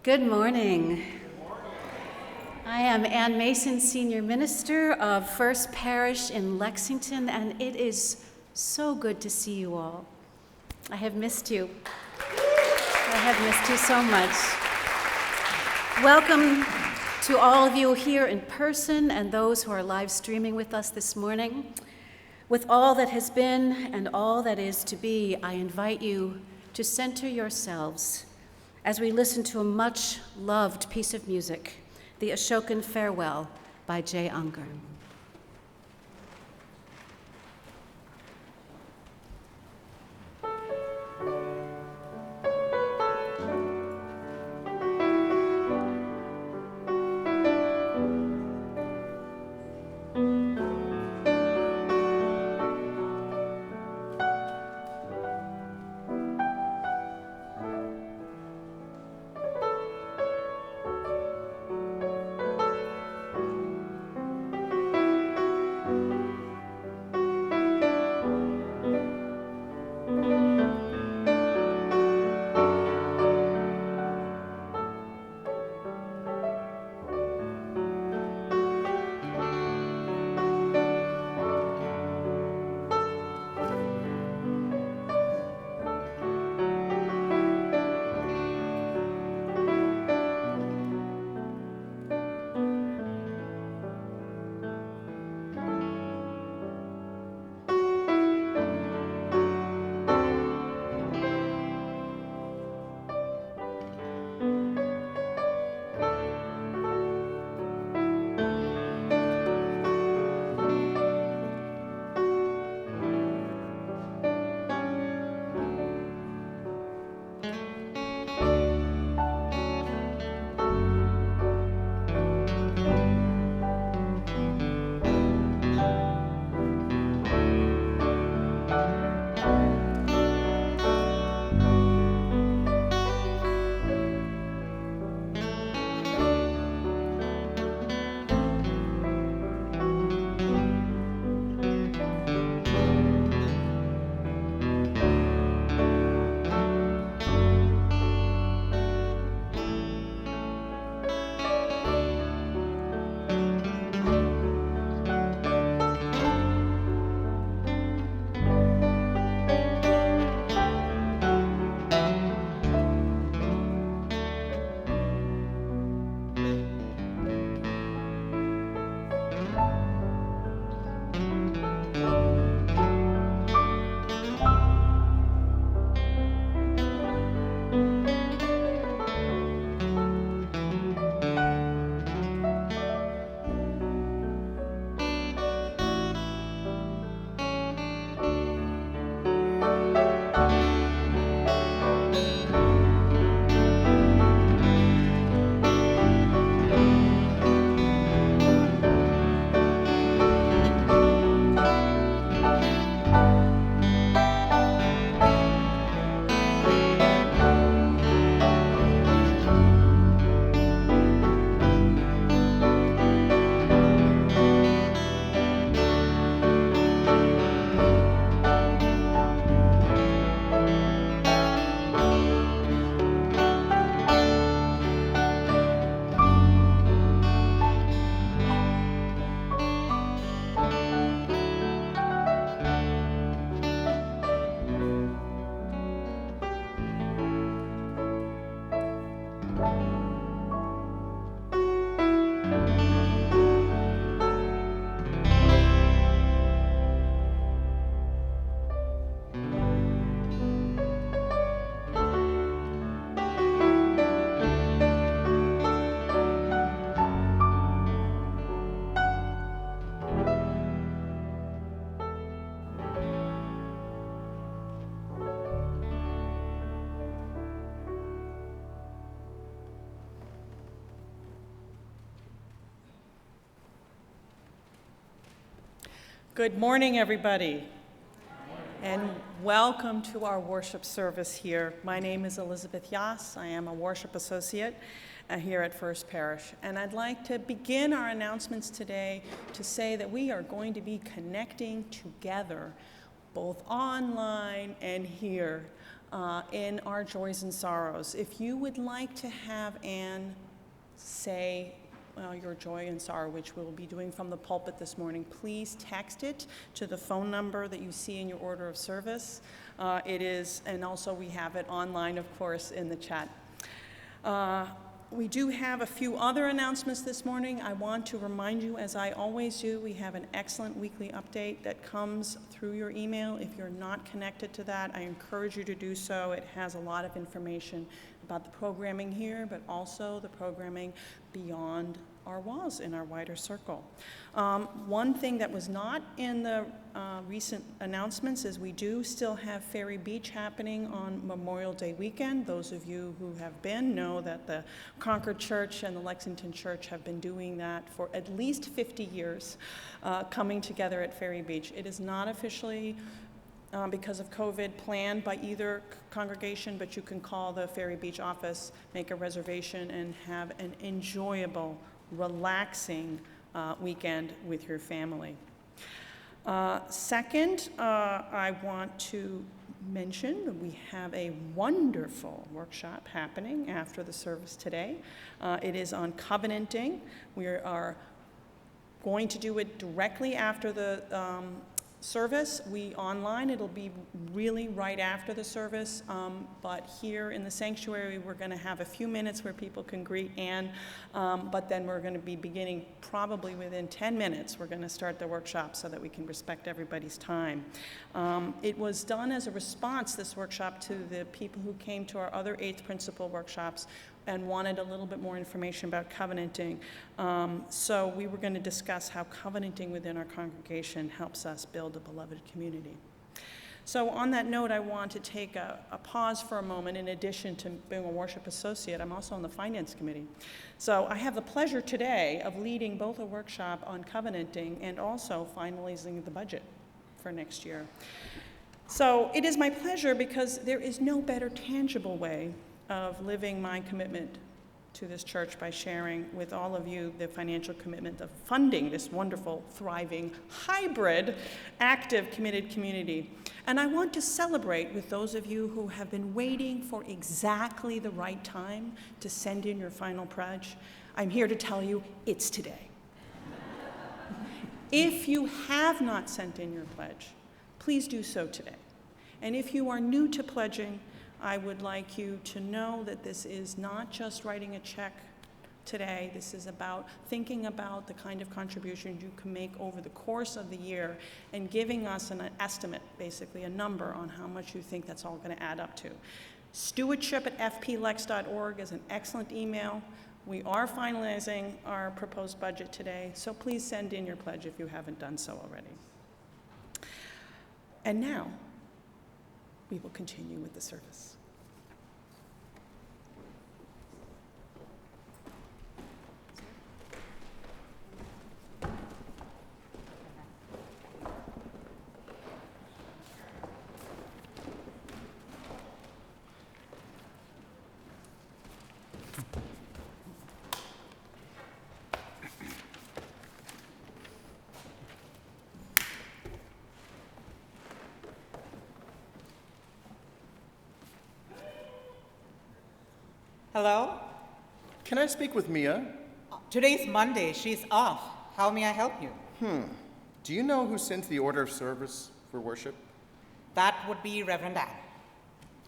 Good morning. I am Ann Mason, Senior Minister of First Parish in Lexington, and it is so good to see you all. I have missed you. I have missed you so much. Welcome to all of you here in person and those who are live streaming with us this morning. With all that has been and all that is to be, I invite you to center yourselves as we listen to a much-loved piece of music, the Ashokan Farewell by Jay Unger. Good morning, everybody, and welcome to our worship service here. My name is Elisabeth Jas. I am a worship associate here at First Parish, and I'd like to begin our announcements today to say that we are going to be connecting together, both online and here, in our joys and sorrows. If you would like to have Anne say your joy and sorrow, which we'll be doing from the pulpit this morning, please text it to the phone number that you see in your order of service. And also we have it online, of course, in the chat. We do have a few other announcements this morning. I want to remind you, as I always do, we have an excellent weekly update that comes through your email. If you're not connected to that, I encourage you to do so. It has a lot of information about the programming here, but also the programming beyond our walls in our wider circle. One thing that was not in the recent announcements is we do still have Ferry Beach happening on Memorial Day weekend. Those of you who have been know that the Concord Church and the Lexington Church have been doing that for at least 50 years, coming together at Ferry Beach. It is not officially because of COVID planned by either congregation, but you can call the Ferry Beach office, make a reservation, and have an enjoyable, relaxing weekend with your family. Second, I want to mention that we have a wonderful workshop happening after the service today. It is on covenanting. We are going to do it directly after the service. Online, it'll be really right after the service, but here in the sanctuary, we're going to have a few minutes where people can greet Anne, but then we're going to be beginning probably within 10 minutes. We're going to start the workshop so that we can respect everybody's time. It was done as a response, this workshop, to the people who came to our other 8th principle workshops and wanted a little bit more information about covenanting. So we were going to discuss how covenanting within our congregation helps us build a beloved community. So on that note, I want to take a pause for a moment. In addition to being a worship associate, I'm also on the finance committee. So I have the pleasure today of leading both a workshop on covenanting and also finalizing the budget for next year. So it is my pleasure because there is no better tangible way of living my commitment to this church by sharing with all of you the financial commitment of funding this wonderful, thriving, hybrid, active, committed community. And I want to celebrate with those of you who have been waiting for exactly the right time to send in your final pledge. I'm here to tell you it's today. If you have not sent in your pledge, please do so today. And if you are new to pledging, I would like you to know that this is not just writing a check today. This is about thinking about the kind of contributions you can make over the course of the year and giving us an estimate, basically a number on how much you think that's all going to add up to. stewardship@fplex.org is an excellent email. We are finalizing our proposed budget today, so please send in your pledge if you haven't done so already. And now, we will continue with the service. Hello? Can I speak with Mia? Today's Monday. She's off. How may I help you? Do you know who sent the order of service for worship? That would be Reverend Ann.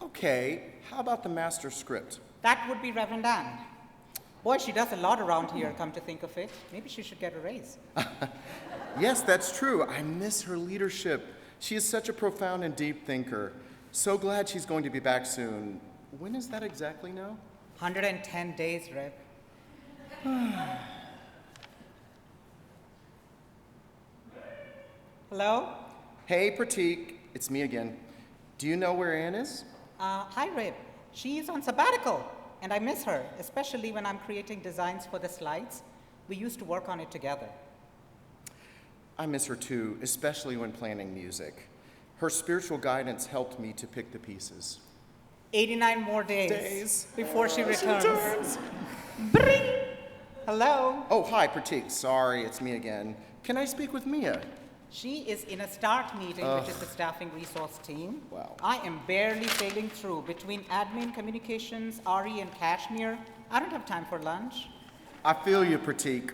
Okay, how about the master script? That would be Reverend Ann. Boy, she does a lot around here, come to think of it. Maybe she should get a raise. Yes, that's true. I miss her leadership. She is such a profound and deep thinker. So glad she's going to be back soon. When is that exactly now? 110 days, Rev. Hello? Hey, Pratik, it's me again. Do you know where Anne is? Hi, Rev. She's on sabbatical, and I miss her, especially when I'm creating designs for the slides. We used to work on it together. I miss her too, especially when planning music. Her spiritual guidance helped me to pick the pieces. 89 more days before she returns. Hello? Oh, hi, Pratik. Sorry, it's me again. Can I speak with Mia? She is in a start meeting, which is the staffing resource team. Wow. I am barely sailing through between admin, communications, RE, and Kashmir. I don't have time for lunch. I feel you, Pratik.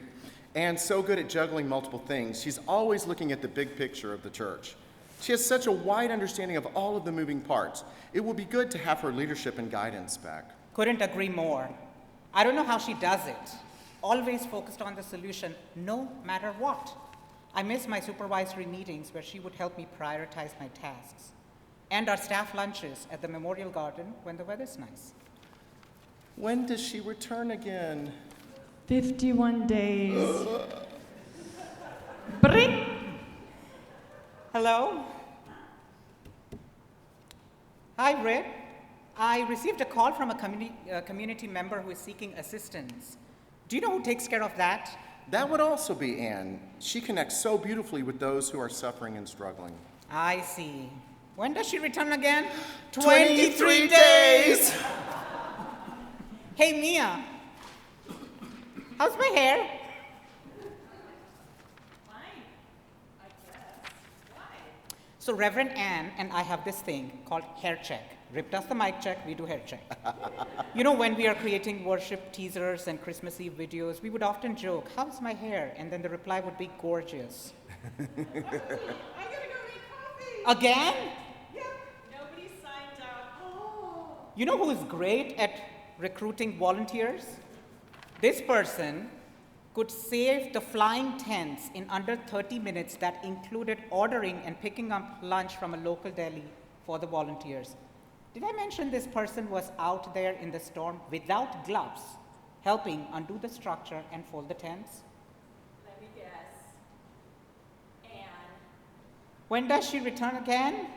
Anne's so good at juggling multiple things. She's always looking at the big picture of the church. She has such a wide understanding of all of the moving parts. It will be good to have her leadership and guidance back. Couldn't agree more. I don't know how she does it. Always focused on the solution, no matter what. I miss my supervisory meetings where she would help me prioritize my tasks. And our staff lunches at the Memorial Garden when the weather's nice. When does she return again? 51 days. Bring. Hello? Hi, Rick. I received a call from a community member who is seeking assistance. Do you know who takes care of that? That would also be Anne. She connects so beautifully with those who are suffering and struggling. I see. When does she return again? 23 days! Hey, Mia. How's my hair? Fine, I guess. Why? So Reverend Ann and I have this thing called hair check. Rip does the mic check, we do hair check. You know, when we are creating worship teasers and Christmas Eve videos, we would often joke, how's my hair? And then the reply would be gorgeous. I gotta go make coffee. Again? Yep, nobody signed up. Oh. You know who is great at recruiting volunteers? This person could save the flying tents in under 30 minutes that included ordering and picking up lunch from a local deli for the volunteers. Did I mention this person was out there in the storm without gloves, helping undo the structure and fold the tents? Let me guess. Anne. When does she return again?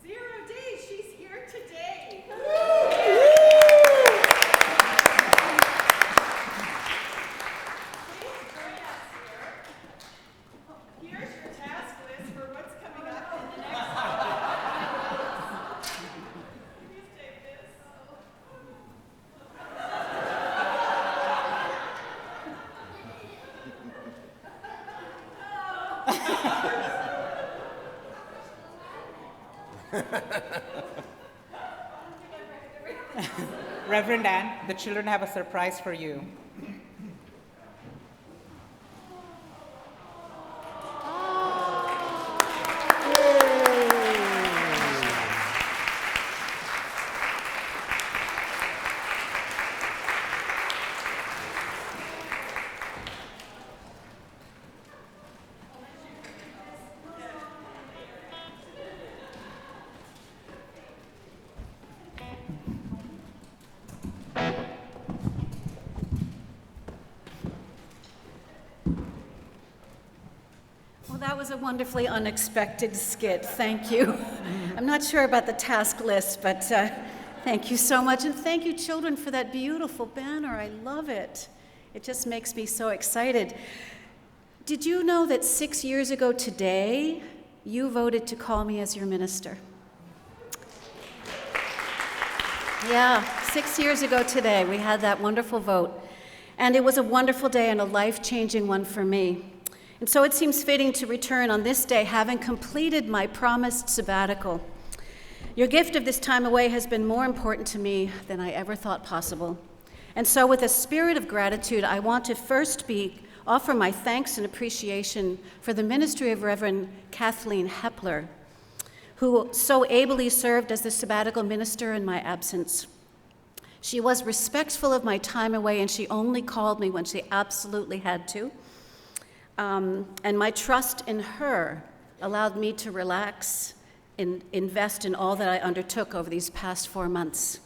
0 days, she's here today. Please join us here. Here's your task list for what's coming up in the next Please take this. Reverend Ann, the children have a surprise for you. Well, that was a wonderfully unexpected skit. Thank you. I'm not sure about the task list, but thank you so much. And thank you, children, for that beautiful banner. I love it. It just makes me so excited. Did you know that 6 years ago today, you voted to call me as your minister? Yeah, 6 years ago today, we had that wonderful vote. And it was a wonderful day and a life-changing one for me. And so it seems fitting to return on this day, having completed my promised sabbatical. Your gift of this time away has been more important to me than I ever thought possible. And so with a spirit of gratitude, I want to first offer my thanks and appreciation for the ministry of Reverend Kathleen Hepler, who so ably served as the sabbatical minister in my absence. She was respectful of my time away, and she only called me when she absolutely had to. And my trust in her allowed me to relax and invest in all that I undertook over these past 4 months.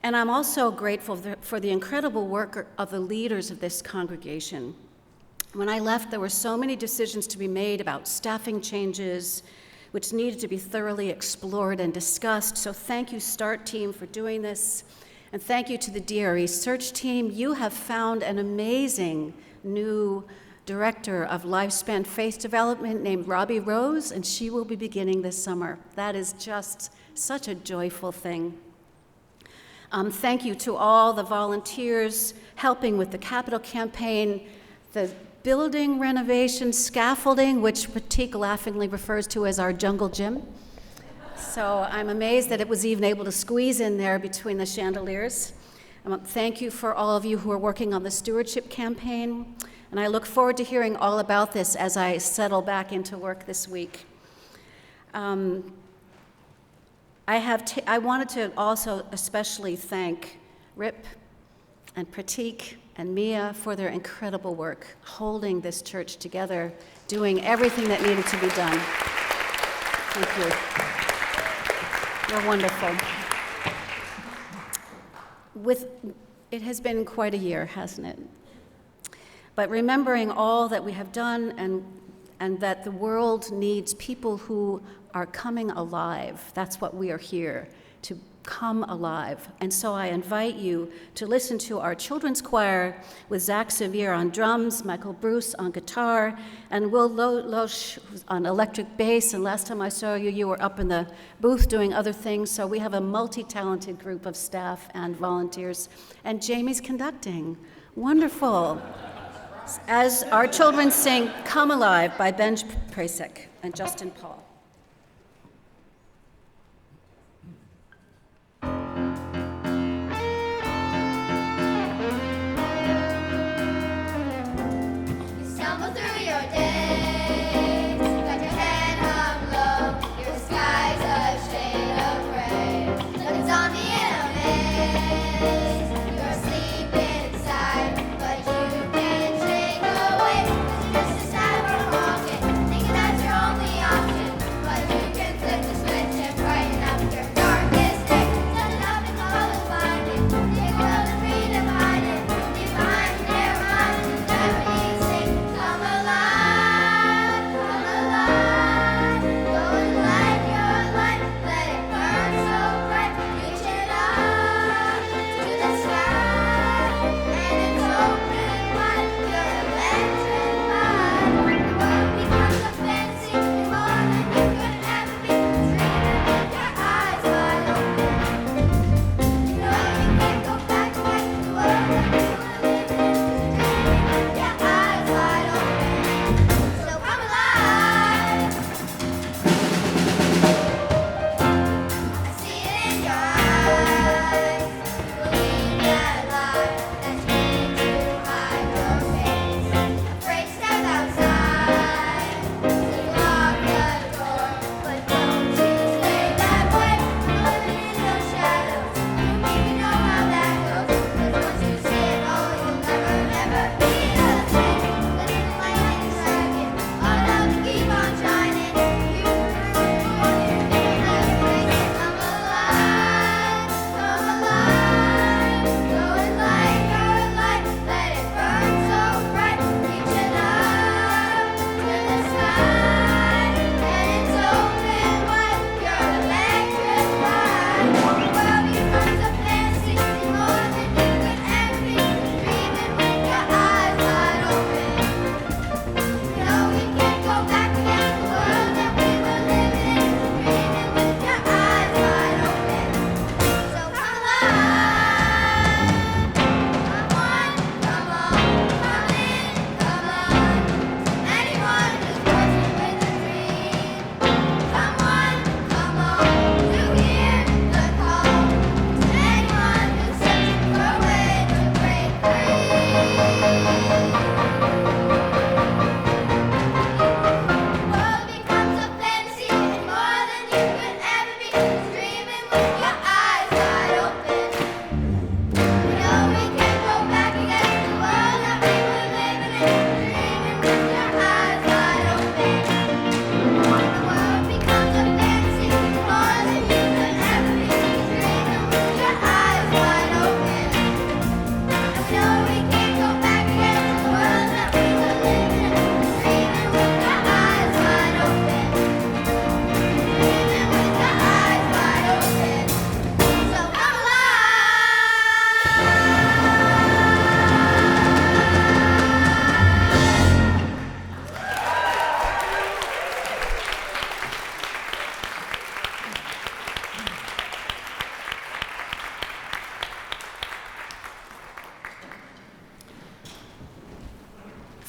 And I'm also grateful for the incredible work of the leaders of this congregation. When I left, there were so many decisions to be made about staffing changes, which needed to be thoroughly explored and discussed. So thank you, START team, for doing this. And thank you to the DRE search team. You have found an amazing new director of lifespan faith development named Robbie Rose, and she will be beginning this summer. That is just such a joyful thing. Thank you to all the volunteers helping with the capital campaign, the building renovation scaffolding, which Pratik laughingly refers to as our jungle gym. So I'm amazed that it was even able to squeeze in there between the chandeliers. Thank you for all of you who are working on the stewardship campaign, and I look forward to hearing all about this as I settle back into work this week. I wanted to also especially thank Rip and Pratik and Mia for their incredible work, holding this church together, doing everything that needed to be done. Thank you. You're wonderful. It has been quite a year, hasn't it? But remembering all that we have done and that the world needs people who are coming alive. That's what we are here, to come alive. And so I invite you to listen to our children's choir with Zach Sevier on drums, Michael Bruce on guitar, and Will Loesch on electric bass. And last time I saw you, you were up in the booth doing other things. So we have a multi-talented group of staff and volunteers. And Jamie's conducting. Wonderful. As our children sing Come Alive by Ben Prasek and Justin Paul. Thinking that you're only option.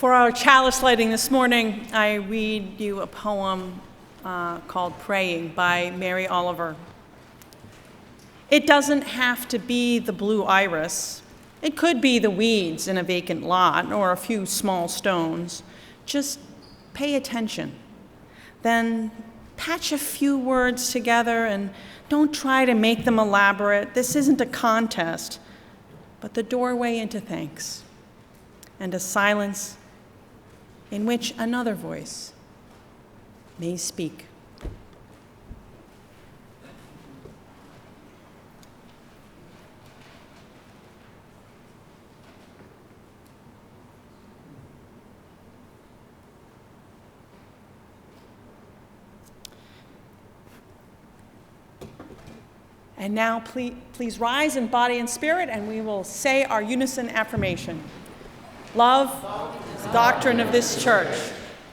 For our chalice lighting this morning, I read you a poem called Praying by Mary Oliver. It doesn't have to be the blue iris. It could be the weeds in a vacant lot or a few small stones. Just pay attention. Then patch a few words together and don't try to make them elaborate. This isn't a contest, but the doorway into thanks and a silence in which another voice may speak. And now please rise in body and spirit, and we will say our unison affirmation. Love is the doctrine of this church.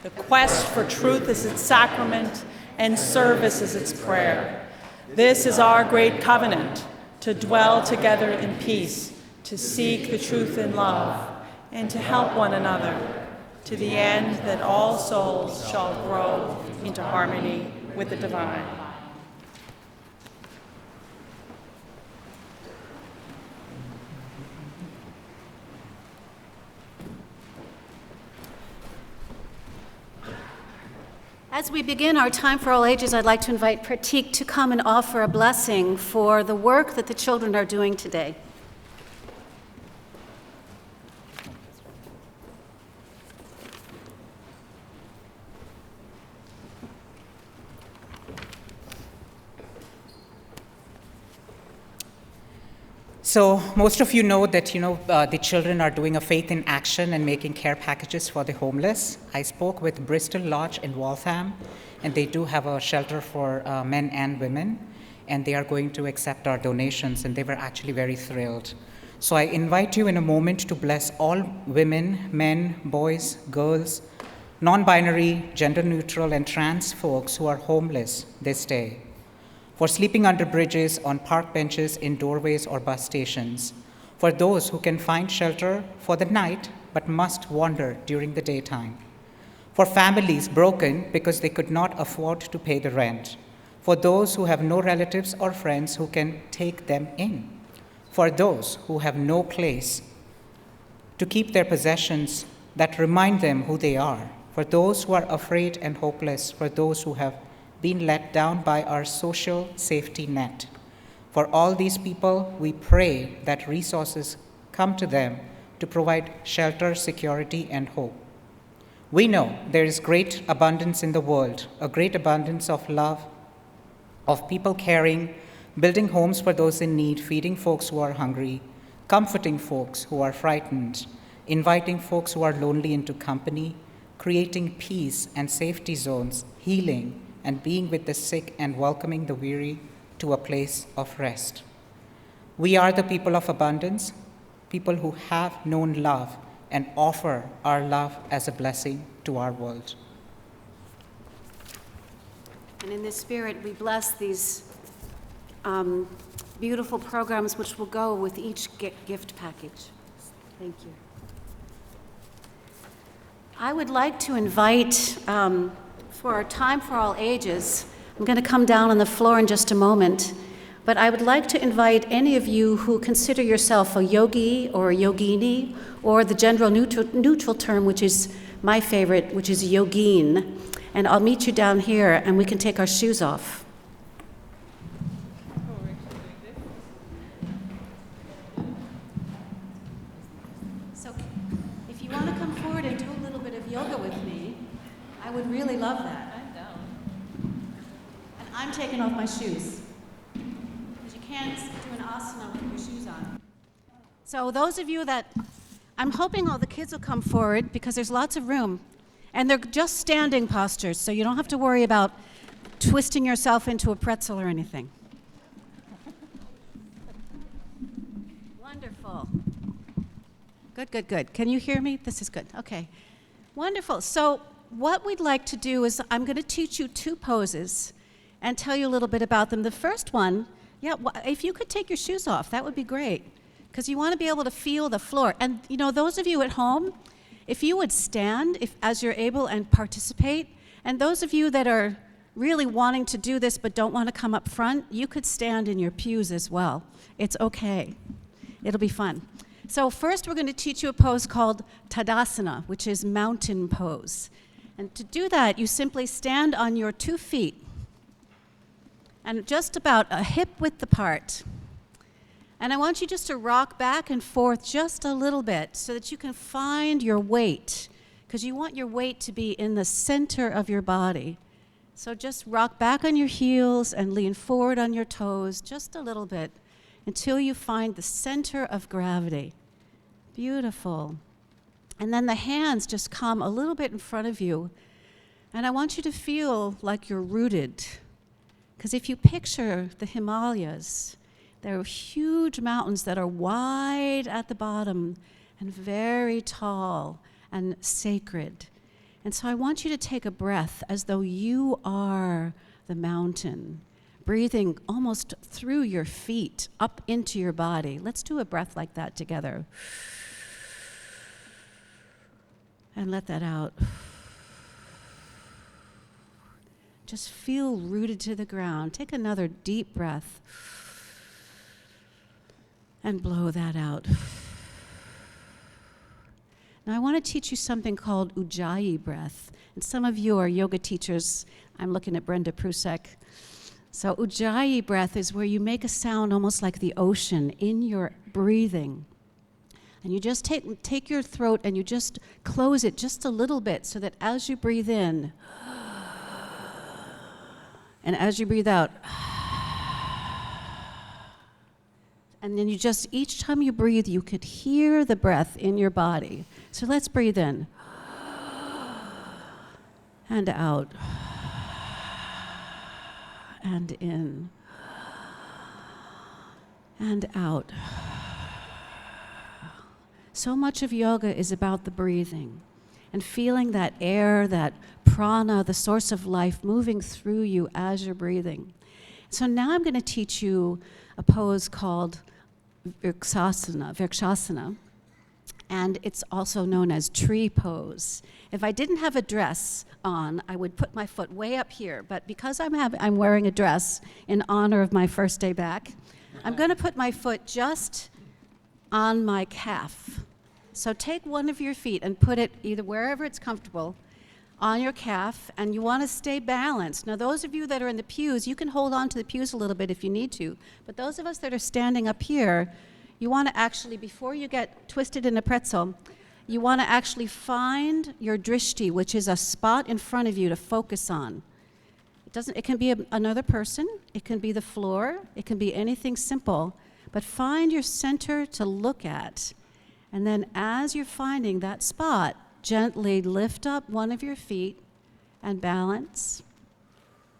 The quest for truth is its sacrament, and service is its prayer. This is our great covenant, to dwell together in peace, to seek the truth in love, and to help one another, to the end that all souls shall grow into harmony with the divine. As we begin our Time for All Ages, I'd like to invite Pratik to come and offer a blessing for the work that the children are doing today. So most of you know that, the children are doing a faith in action and making care packages for the homeless. I spoke with Bristol Lodge in Waltham, and they do have a shelter for men and women, and they are going to accept our donations, and they were actually very thrilled. So I invite you in a moment to bless all women, men, boys, girls, non-binary, gender-neutral, and trans folks who are homeless this day, for sleeping under bridges, on park benches, in doorways or bus stations, for those who can find shelter for the night but must wander during the daytime, for families broken because they could not afford to pay the rent, for those who have no relatives or friends who can take them in, for those who have no place to keep their possessions that remind them who they are, for those who are afraid and hopeless, for those who have been let down by our social safety net. For all these people, we pray that resources come to them to provide shelter, security, and hope. We know there is great abundance in the world, a great abundance of love, of people caring, building homes for those in need, feeding folks who are hungry, comforting folks who are frightened, inviting folks who are lonely into company, creating peace and safety zones, healing, and being with the sick and welcoming the weary to a place of rest. We are the people of abundance, people who have known love and offer our love as a blessing to our world. And in this spirit, we bless these beautiful programs which will go with each gift package. Thank you. I would like to invite, for our Time for All Ages, I'm going to come down on the floor in just a moment, but I would like to invite any of you who consider yourself a yogi or a yogini, or the general neutral term, which is my favorite, which is yogin. And I'll meet you down here, and we can take our shoes off. So if you want to come forward and do a little bit of yoga with me, I would really love that. I'm down. And I'm taking off my shoes, because you can't do an asana with your shoes on. So those of you that, I'm hoping all the kids will come forward, because there's lots of room. And they're just standing postures, so you don't have to worry about twisting yourself into a pretzel or anything. Wonderful. Good, good, good. Can you hear me? This is good. Okay. Wonderful. So what we'd like to do is I'm going to teach you two poses and tell you a little bit about them. The first one, if you could take your shoes off, that would be great, because you want to be able to feel the floor. And, those of you at home, if you would stand as you're able and participate, and those of you that are really wanting to do this but don't want to come up front, you could stand in your pews as well. It's okay. It'll be fun. So first we're going to teach you a pose called Tadasana, which is mountain pose. And to do that, you simply stand on your 2 feet and just about a hip width apart. And I want you just to rock back and forth just a little bit so that you can find your weight, because you want your weight to be in the center of your body. So just rock back on your heels and lean forward on your toes just a little bit until you find the center of gravity. Beautiful. And then the hands just come a little bit in front of you. And I want you to feel like you're rooted. Because if you picture the Himalayas, there are huge mountains that are wide at the bottom and very tall and sacred. And so I want you to take a breath as though you are the mountain, breathing almost through your feet up into your body. Let's do a breath like that together. And let that out. Just feel rooted to the ground. Take another deep breath and blow that out. Now I want to teach you something called Ujjayi breath. And some of you are yoga teachers. I'm looking at Brenda Prusek. So Ujjayi breath is where you make a sound almost like the ocean in your breathing. And you just take your throat and you just close it just a little bit so that as you breathe in, and as you breathe out, and then you just, each time you breathe, you could hear the breath in your body. So let's breathe in and out and in and out. So much of yoga is about the breathing and feeling that air, that prana, the source of life, moving through you as you're breathing. So now I'm going to teach you a pose called Vrikshasana, and it's also known as tree pose. If I didn't have a dress on, I would put my foot way up here, but because I'm wearing a dress in honor of my first day back, I'm going to put my foot just on my calf. So take one of your feet and put it either wherever it's comfortable on your calf, and you want to stay balanced. Now, those of you that are in the pews, you can hold on to the pews a little bit if you need to, but those of us that are standing up here, you want to actually, before you get twisted in a pretzel, you want to actually find your drishti, which is a spot in front of you to focus on. It can be another person, it can be the floor, it can be anything simple, but find your center to look at. And then as you're finding that spot, gently lift up one of your feet and balance.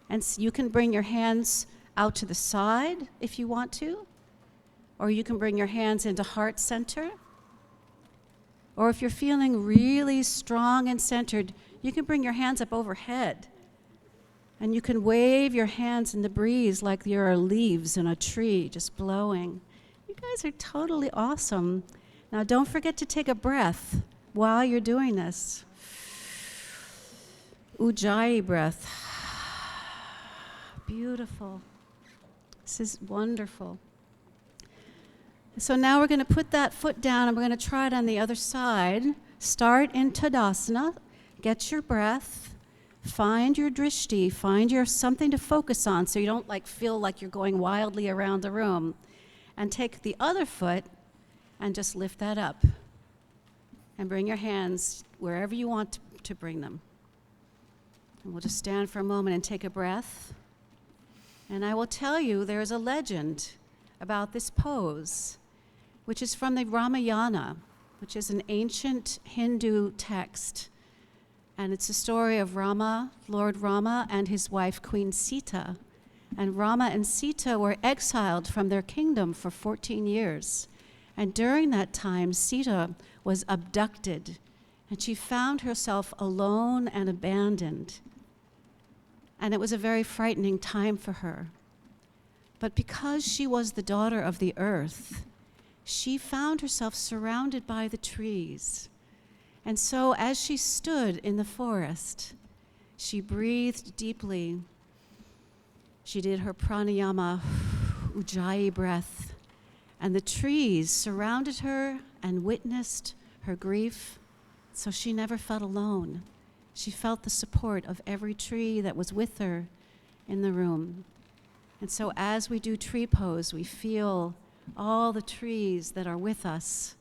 And you can bring your hands out to the side if you want to, or you can bring your hands into heart center. Or if you're feeling really strong and centered, you can bring your hands up overhead. And you can wave your hands in the breeze like there are leaves in a tree just blowing. You guys are totally awesome. Now don't forget to take a breath while you're doing this. Ujjayi breath. Beautiful. This is wonderful. So now we're going to put that foot down and we're going to try it on the other side. Start in Tadasana. Get your breath. Find your drishti. Find your something to focus on so you don't feel like you're going wildly around the room. And take the other foot and just lift that up. And bring your hands wherever you want to bring them. And we'll just stand for a moment and take a breath. And I will tell you there is a legend about this pose, which is from the Ramayana, which is an ancient Hindu text. And it's a story of Rama, Lord Rama, and his wife, Queen Sita. And Rama and Sita were exiled from their kingdom for 14 years. And during that time, Sita was abducted, and she found herself alone and abandoned. And it was a very frightening time for her. But because she was the daughter of the earth, she found herself surrounded by the trees. And so as she stood in the forest, she breathed deeply. She did her pranayama, ujjayi breath, and the trees surrounded her and witnessed her grief, so she never felt alone. She felt the support of every tree that was with her in the room. And so as we do tree pose, we feel all the trees that are with us,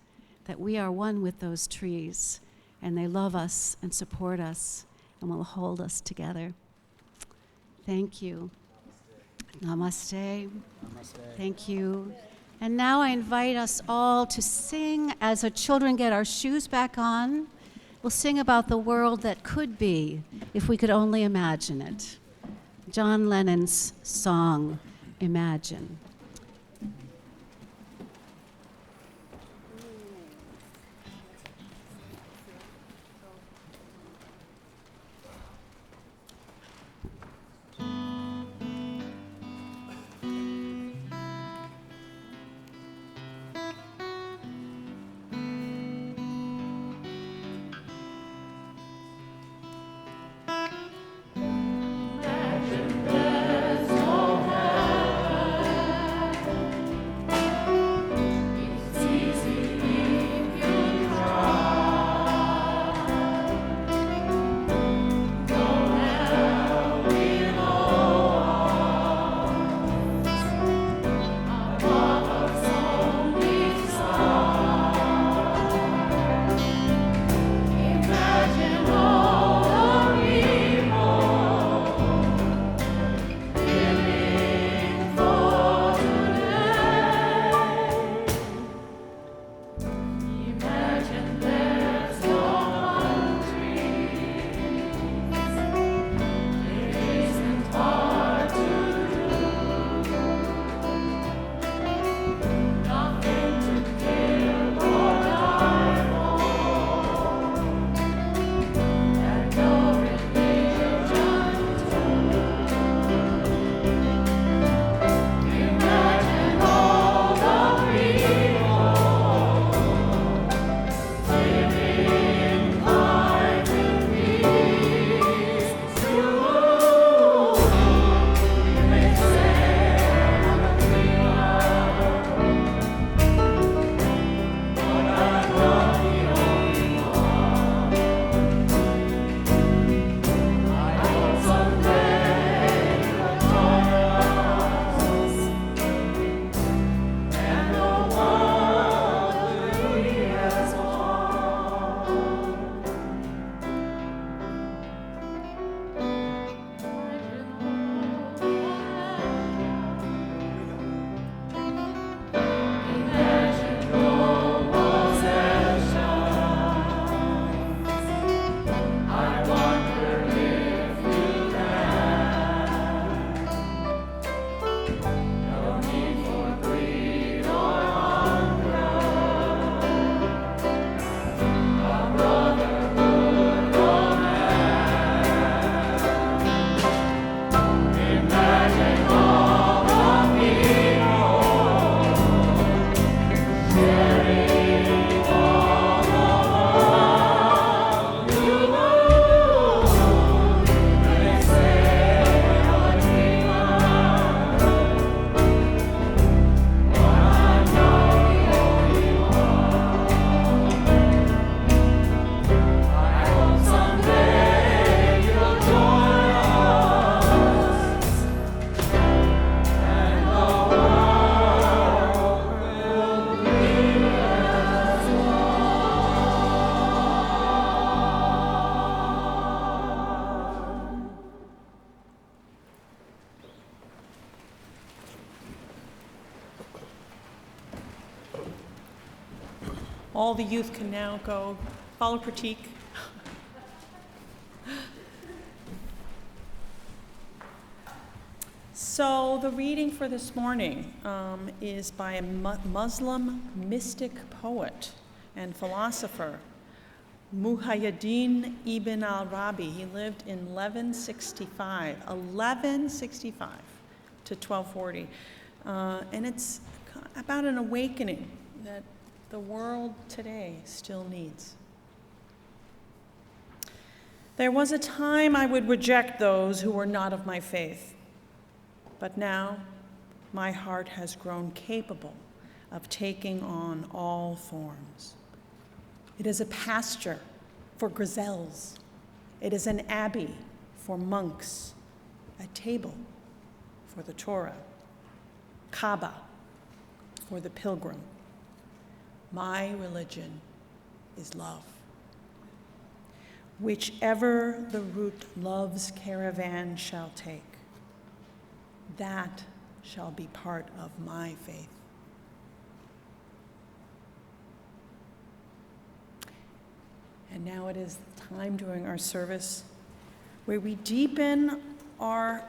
that we are one with those trees, and they love us and support us and will hold us together. Thank you. Namaste. Namaste. Thank you. And now I invite us all to sing as our children get our shoes back on. We'll sing about the world that could be if we could only imagine it. John Lennon's song, Imagine. All the youth can now go follow Pratik. So the reading for this morning is by a Muslim mystic poet and philosopher, Muhyiddin ibn al-Arabi. He lived in 1165 to 1240. And it's about an awakening that the world today still needs. There was a time I would reject those who were not of my faith, but now my heart has grown capable of taking on all forms. It is a pasture for gazelles. It is an abbey for monks, a table for the Torah, Kaaba for the pilgrim. My religion is love. Whichever the route love's caravan shall take, that shall be part of my faith. And now it is the time during our service where we deepen our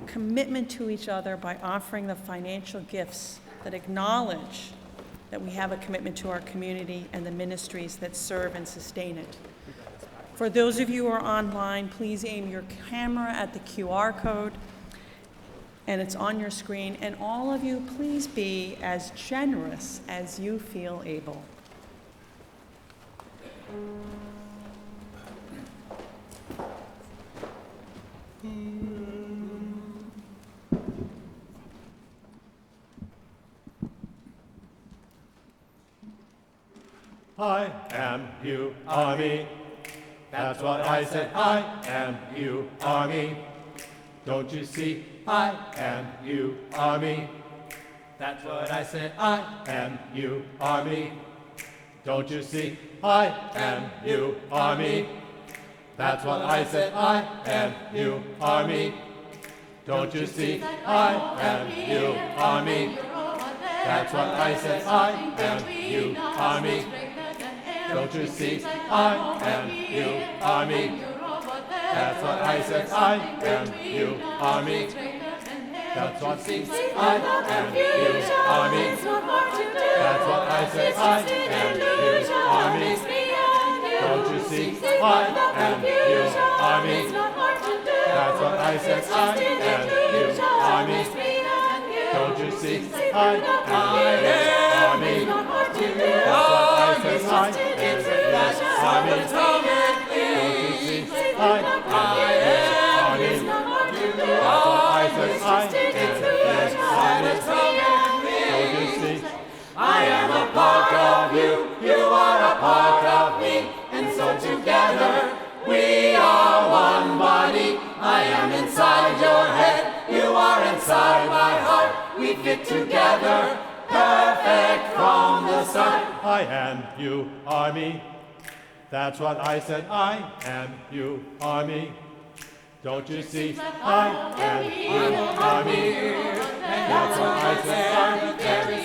commitment to each other by offering the financial gifts that acknowledge that we have a commitment to our community and the ministries that serve and sustain it. For those of you who are online, please aim your camera at the QR code, and it's on your screen. And all of you, please be as generous as you feel able. I am you, army. That's what I said. I am you, army. Don't you see? I am you, army. That's what I said. I am you, army. Don't you see? I am you, army. That's what I said. I am you, army. Don't you see? I am you, army. That's what I said. I am you, army. Don't you see? I am you, army. That's what I said. I am you, army. That's what seems. I am you, army. That's what I said. I am you, army. Don't you see? I am you, army. That's what I said. I am you, army. Don't you see? I am you, army. That's what I said. I am you, army. Don't you see? I am you, army. That's what I said. I am you, army. Don't you see? I am a part of you. You are a part of me. And so together we are one body. I am inside your head. You are inside my heart. We fit together, perfect from the start. I am you, army. That's what I said. I am you, army. Don't you see? I am you, army. That's what I said. I am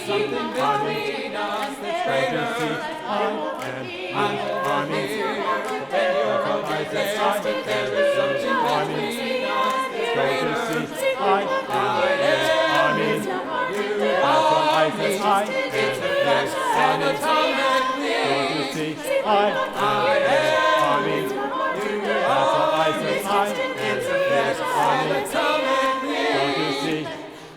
something between us that's greater. Don't you see? I am you, army. That's what I said. I am something between us. Don't you see? I am you, army. That's what I said. I am you, army. Don't you see? I am you, army. That's what I said. I am you, army. Don't you see?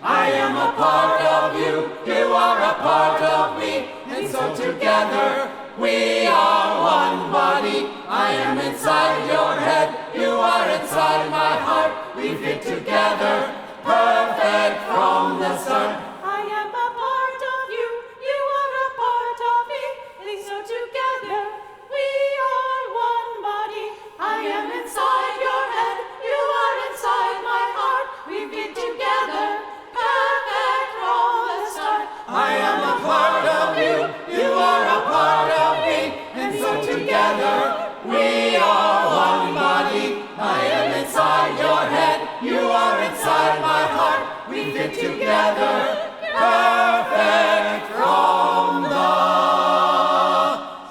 I am a part of you. You are a part of me. And so together we are one body. I am inside your head. You are inside my heart. We fit together, perfect from the start. I am a part of you, you are a part of me, and so together we are one body. I am inside your head, you are inside my heart. We fit together, perfect from the start. I am a part of you, you are a part of me, and so together we are one body. I am inside your head, you are inside my heart. We fit together, perfect from the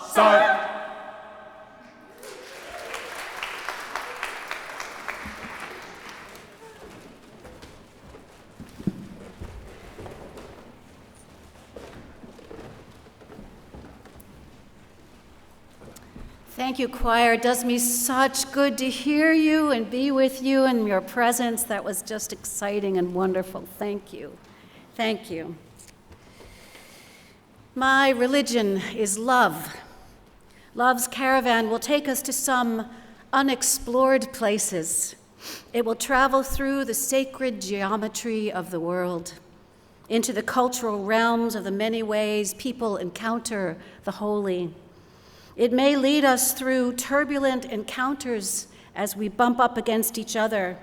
start. Thank you, choir. It does me such good to hear you and be with you in your presence. That was just exciting and wonderful. Thank you. Thank you. My religion is love. Love's caravan will take us to some unexplored places. It will travel through the sacred geometry of the world, into the cultural realms of the many ways people encounter the holy. It may lead us through turbulent encounters as we bump up against each other,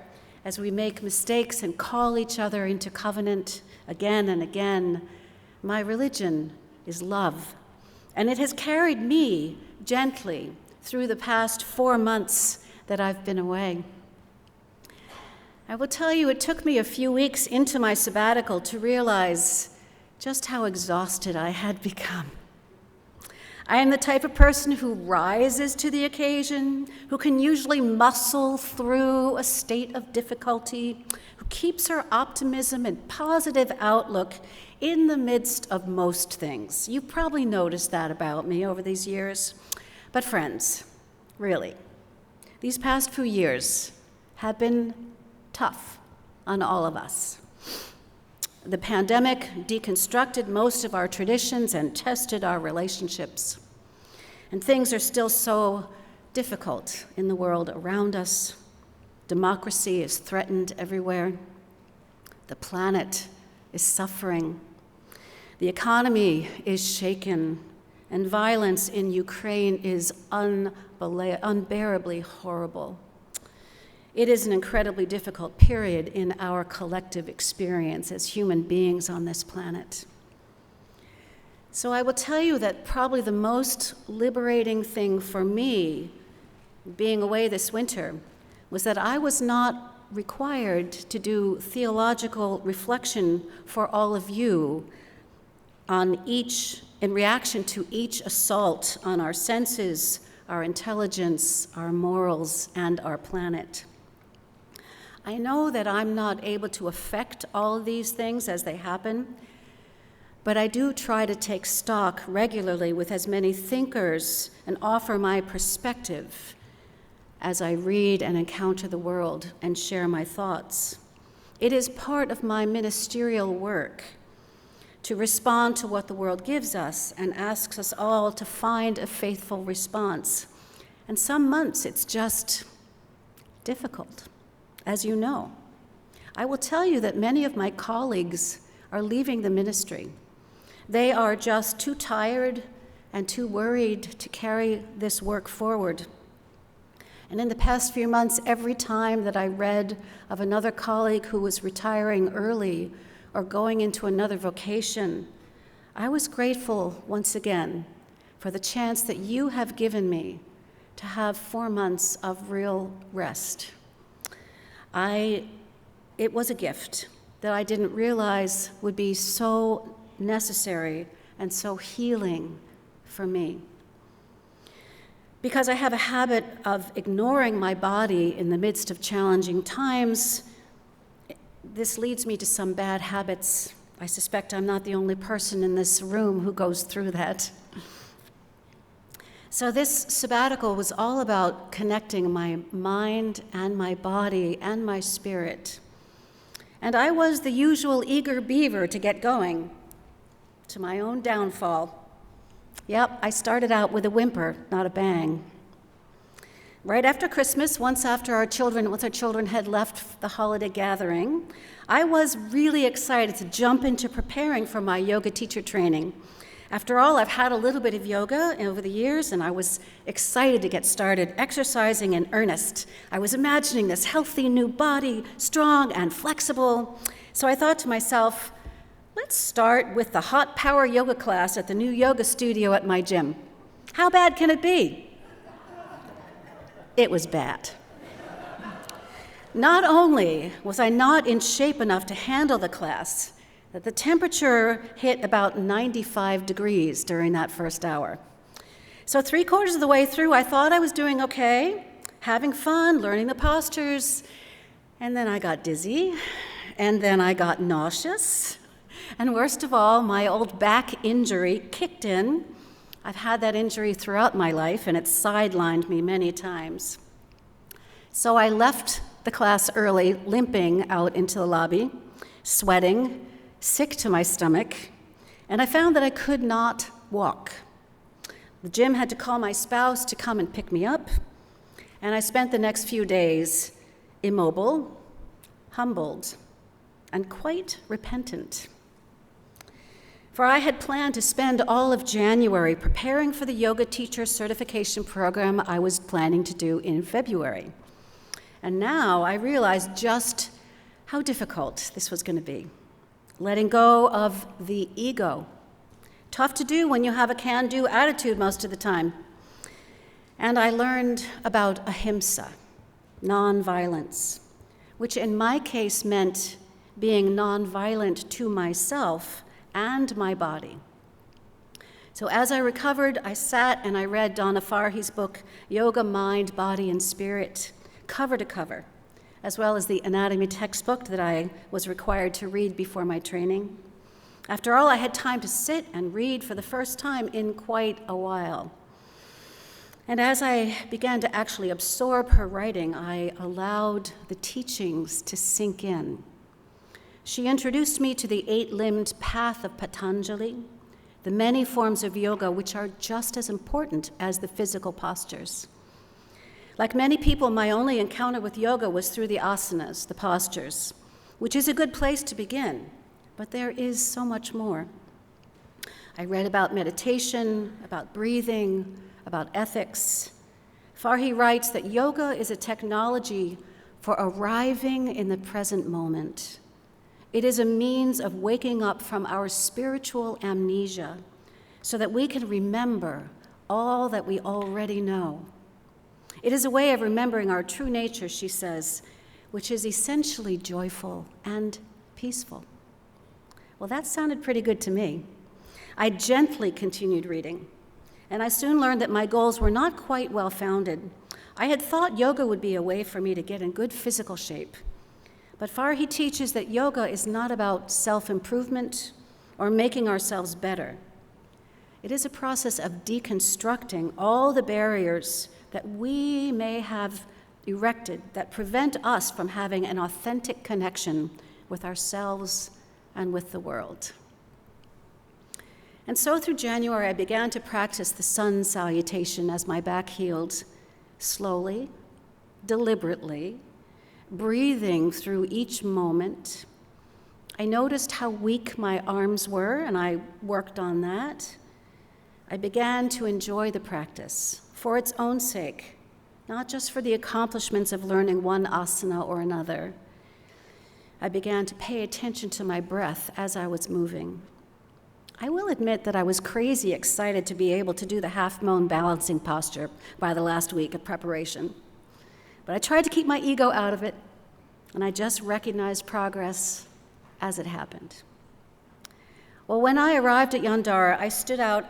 as we make mistakes and call each other into covenant again and again. My religion is love, and it has carried me gently through the past 4 months that I've been away. I will tell you, it took me a few weeks into my sabbatical to realize just how exhausted I had become. I am the type of person who rises to the occasion, who can usually muscle through a state of difficulty, who keeps her optimism and positive outlook in the midst of most things. You've probably noticed that about me over these years. But friends, really, these past few years have been tough on all of us. The pandemic deconstructed most of our traditions and tested our relationships. And things are still so difficult in the world around us. Democracy is threatened everywhere. The planet is suffering. The economy is shaken, and violence in Ukraine is unbearably horrible. It is an incredibly difficult period in our collective experience as human beings on this planet. So I will tell you that probably the most liberating thing for me being away this winter was that I was not required to do theological reflection for all of you in reaction to each assault on our senses, our intelligence, our morals, and our planet. I know that I'm not able to affect all of these things as they happen, but I do try to take stock regularly with as many thinkers and offer my perspective as I read and encounter the world and share my thoughts. It is part of my ministerial work to respond to what the world gives us and asks us all to find a faithful response. And some months it's just difficult, as you know. I will tell you that many of my colleagues are leaving the ministry. They are just too tired and too worried to carry this work forward. And in the past few months, every time that I read of another colleague who was retiring early or going into another vocation, I was grateful once again for the chance that you have given me to have 4 months of real rest. It was a gift that I didn't realize would be so necessary and so healing for me. Because I have a habit of ignoring my body in the midst of challenging times, this leads me to some bad habits. I suspect I'm not the only person in this room who goes through that. So this sabbatical was all about connecting my mind and my body and my spirit. And I was the usual eager beaver to get going, to my own downfall. Yep, I started out with a whimper, not a bang. Right after Christmas, once our children had left the holiday gathering, I was really excited to jump into preparing for my yoga teacher training. After all, I've had a little bit of yoga over the years, and I was excited to get started exercising in earnest. I was imagining this healthy new body, strong and flexible. So I thought to myself, let's start with the hot power yoga class at the new yoga studio at my gym. How bad can it be? It was bad. Not only was I not in shape enough to handle the class, that the temperature hit about 95 degrees during that first hour. So 3/4 of the way through, I thought I was doing okay, having fun, learning the postures, and then I got dizzy, and then I got nauseous, and worst of all, my old back injury kicked in. I've had that injury throughout my life, and it's sidelined me many times. So I left the class early, limping out into the lobby, sweating, sick to my stomach, and I found that I could not walk. The gym had to call my spouse to come and pick me up, And I spent the next few days immobile, humbled, and quite repentant. For I had planned to spend all of January preparing for the yoga teacher certification program I was planning to do in February. And now I realized just how difficult this was going to be. Letting go of the ego. Tough to do when you have a can-do attitude most of the time. And I learned about ahimsa, nonviolence, which in my case meant being nonviolent to myself and my body. So as I recovered, I sat and I read Donna Farhi's book, Yoga, Mind, Body, and Spirit, cover to cover, as well as the anatomy textbook that I was required to read before my training. After all, I had time to sit and read for the first time in quite a while. And as I began to actually absorb her writing, I allowed the teachings to sink in. She introduced me to the 8-limbed path of Patanjali, the many forms of yoga which are just as important as the physical postures. Like many people, my only encounter with yoga was through the asanas, the postures, which is a good place to begin, but there is so much more. I read about meditation, about breathing, about ethics. Farhi writes that yoga is a technology for arriving in the present moment. It is a means of waking up from our spiritual amnesia so that we can remember all that we already know. It is a way of remembering our true nature, she says, which is essentially joyful and peaceful. Well, that sounded pretty good to me. I gently continued reading, and I soon learned that my goals were not quite well-founded. I had thought yoga would be a way for me to get in good physical shape. But Farhi teaches that yoga is not about self-improvement or making ourselves better. It is a process of deconstructing all the barriers that we may have erected that prevent us from having an authentic connection with ourselves and with the world. And so through January, I began to practice the sun salutation as my back healed, slowly, deliberately, breathing through each moment. I noticed how weak my arms were, and I worked on that. I began to enjoy the practice for its own sake, not just for the accomplishments of learning one asana or another. I began to pay attention to my breath as I was moving. I will admit that I was crazy excited to be able to do the half-moon balancing posture by the last week of preparation. But I tried to keep my ego out of it, and I just recognized progress as it happened. Well, when I arrived at Yandara, I stood out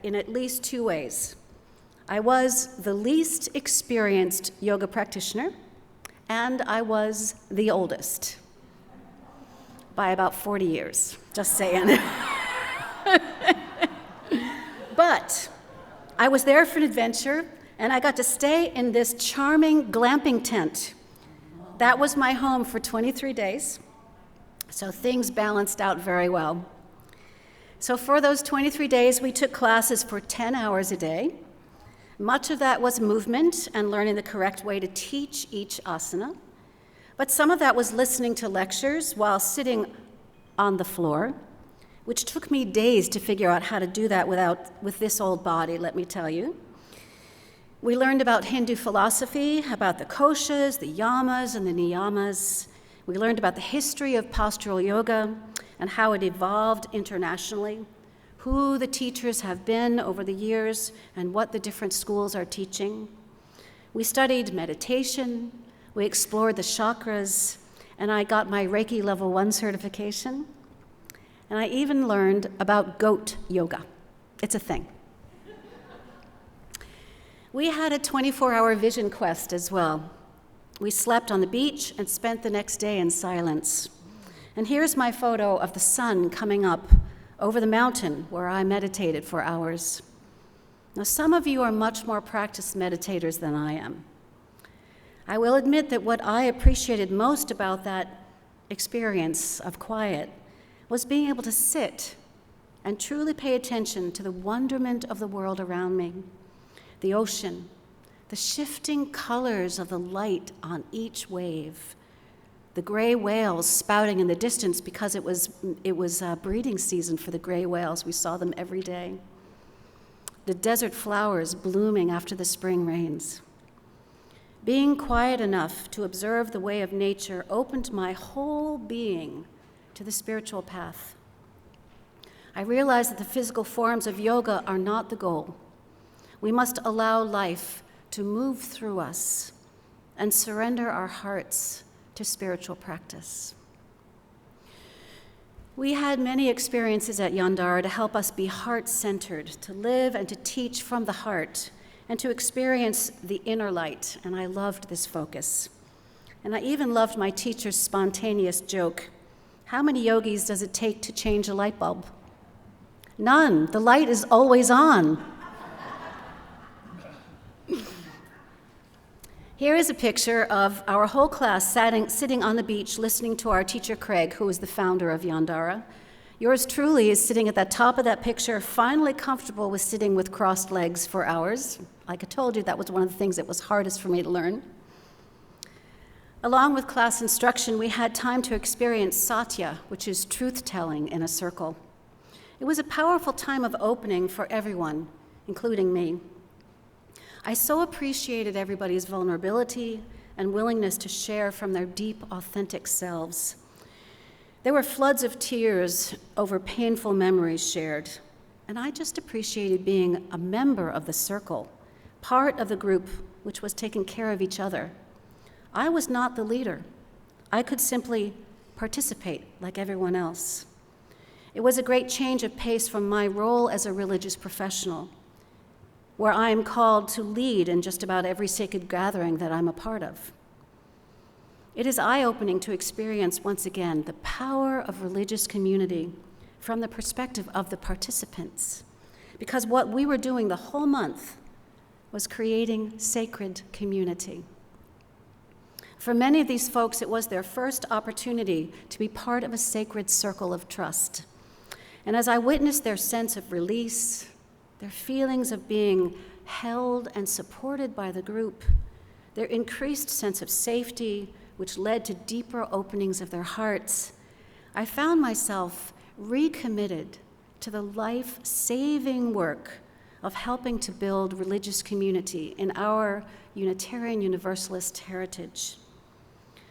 in at least two ways. I was the least experienced yoga practitioner, and I was the oldest by about 40 years, just saying. But I was there for an adventure, and I got to stay in this charming glamping tent. That was my home for 23 days, so things balanced out very well. So for those 23 days, we took classes for 10 hours a day. Much of that was movement and learning the correct way to teach each asana, but some of that was listening to lectures while sitting on the floor, which took me days to figure out how to do that with this old body, let me tell you. We learned about Hindu philosophy, about the koshas, the yamas, and the niyamas. We learned about the history of postural yoga and how it evolved internationally, who the teachers have been over the years, and what the different schools are teaching. We studied meditation, we explored the chakras, and I got my Reiki Level 1 certification. And I even learned about goat yoga. It's a thing. We had a 24-hour vision quest as well. We slept on the beach and spent the next day in silence. And here's my photo of the sun coming up over the mountain where I meditated for hours. Now, some of you are much more practiced meditators than I am. I will admit that what I appreciated most about that experience of quiet was being able to sit and truly pay attention to the wonderment of the world around me, the ocean, the shifting colors of the light on each wave, the gray whales spouting in the distance because it was breeding season for the gray whales. We saw them every day. The desert flowers blooming after the spring rains. Being quiet enough to observe the way of nature opened my whole being to the spiritual path. I realized that the physical forms of yoga are not the goal. We must allow life to move through us and surrender our hearts to spiritual practice. We had many experiences at Yandara to help us be heart-centered, to live and to teach from the heart, and to experience the inner light, and I loved this focus. And I even loved my teacher's spontaneous joke. How many yogis does it take to change a light bulb? None. The light is always on. Here is a picture of our whole class sitting on the beach listening to our teacher Craig, who is the founder of Yandara. Yours truly is sitting at the top of that picture, finally comfortable with sitting with crossed legs for hours. Like I told you, that was one of the things that was hardest for me to learn. Along with class instruction, we had time to experience satya, which is truth-telling in a circle. It was a powerful time of opening for everyone, including me. I so appreciated everybody's vulnerability and willingness to share from their deep, authentic selves. There were floods of tears over painful memories shared, and I just appreciated being a member of the circle, part of the group which was taking care of each other. I was not the leader. I could simply participate like everyone else. It was a great change of pace from my role as a religious professional, where I am called to lead in just about every sacred gathering that I'm a part of. It is eye-opening to experience once again the power of religious community from the perspective of the participants, because what we were doing the whole month was creating sacred community. For many of these folks, it was their first opportunity to be part of a sacred circle of trust. And as I witnessed their sense of release, their feelings of being held and supported by the group, their increased sense of safety, which led to deeper openings of their hearts, I found myself recommitted to the life-saving work of helping to build religious community in our Unitarian Universalist heritage.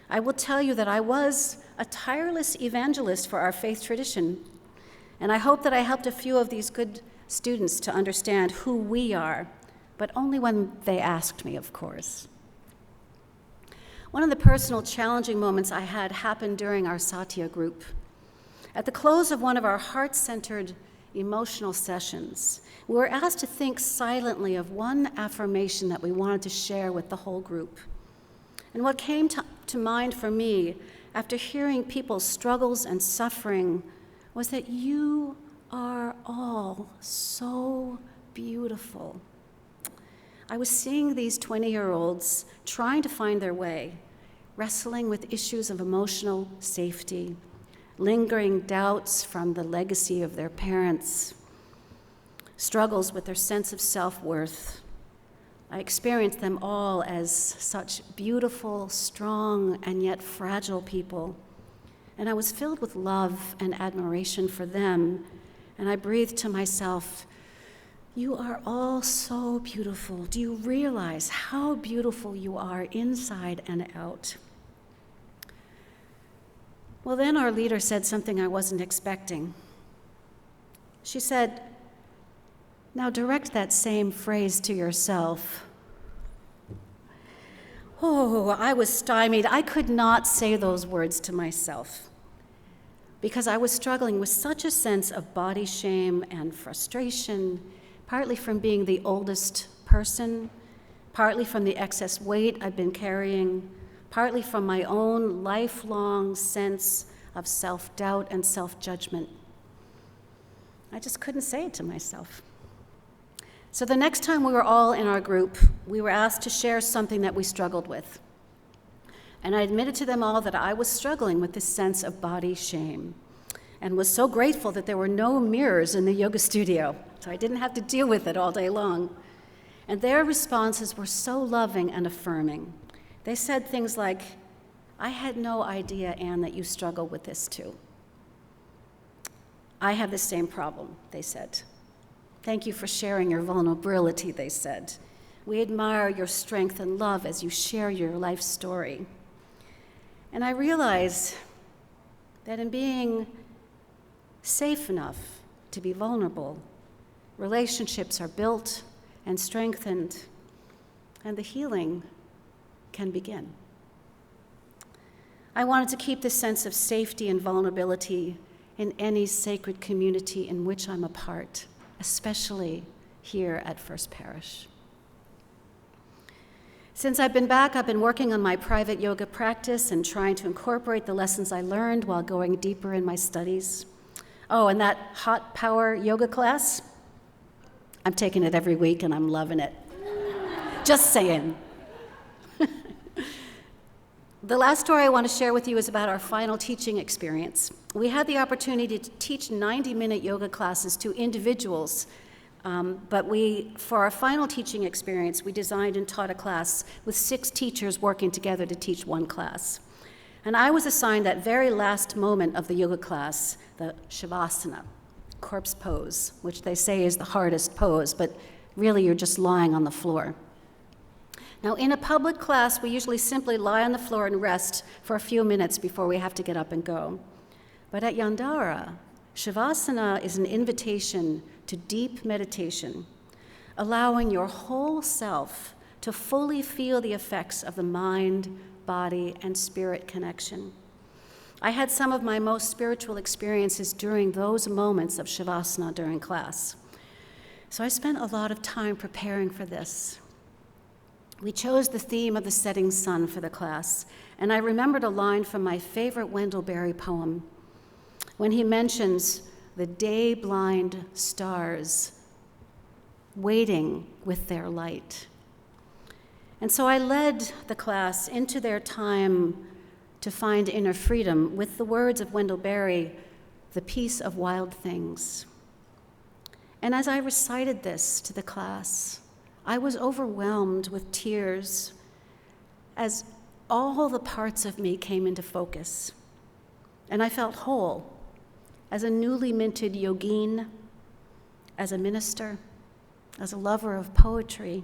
I will tell you that I was a tireless evangelist for our faith tradition, and I hope that I helped a few of these good students to understand who we are, but only when they asked me, of course. One of the personal challenging moments I had happened during our Satya group. At the close of one of our heart-centered emotional sessions, we were asked to think silently of one affirmation that we wanted to share with the whole group. And what came to mind for me after hearing people's struggles and suffering was that you are all so beautiful. I was seeing these 20-year-olds trying to find their way, wrestling with issues of emotional safety, lingering doubts from the legacy of their parents, struggles with their sense of self-worth. I experienced them all as such beautiful, strong, and yet fragile people. And I was filled with love and admiration for them. And I breathed to myself, you are all so beautiful. Do you realize how beautiful you are inside and out? Well, then our leader said something I wasn't expecting. She said, now direct that same phrase to yourself. Oh, I was stymied. I could not say those words to myself because I was struggling with such a sense of body shame and frustration, partly from being the oldest person, partly from the excess weight I've been carrying, partly from my own lifelong sense of self-doubt and self-judgment. I just couldn't say it to myself. So the next time we were all in our group, we were asked to share something that we struggled with. And I admitted to them all that I was struggling with this sense of body shame and was so grateful that there were no mirrors in the yoga studio, so I didn't have to deal with it all day long. And their responses were so loving and affirming. They said things like, "I had no idea, Anne, that you struggle with this too." "I have the same problem," they said. "Thank you for sharing your vulnerability," they said. "We admire your strength and love as you share your life story." And I realize that in being safe enough to be vulnerable, relationships are built and strengthened, and the healing can begin. I wanted to keep this sense of safety and vulnerability in any sacred community in which I'm a part, especially here at First Parish. Since I've been back, I've been working on my private yoga practice and trying to incorporate the lessons I learned while going deeper in my studies. Oh, and that hot power yoga class, I'm taking it every week and I'm loving it. Just saying. The last story I want to share with you is about our final teaching experience. We had the opportunity to teach 90-minute yoga classes to individuals, but for our final teaching experience, we designed and taught a class with 6 teachers working together to teach one class. And I was assigned that very last moment of the yoga class, the Shavasana, corpse pose, which they say is the hardest pose, but really you're just lying on the floor. Now, in a public class, we usually simply lie on the floor and rest for a few minutes before we have to get up and go. But at Yandara, Shavasana is an invitation to deep meditation, allowing your whole self to fully feel the effects of the mind, body, and spirit connection. I had some of my most spiritual experiences during those moments of Shavasana during class. So I spent a lot of time preparing for this. We chose the theme of the setting sun for the class, and I remembered a line from my favorite Wendell Berry poem when he mentions the day-blind stars waiting with their light. And so I led the class into their time to find inner freedom with the words of Wendell Berry, "The peace of wild things." And as I recited this to the class, I was overwhelmed with tears as all the parts of me came into focus. And I felt whole as a newly minted yogin, as a minister, as a lover of poetry,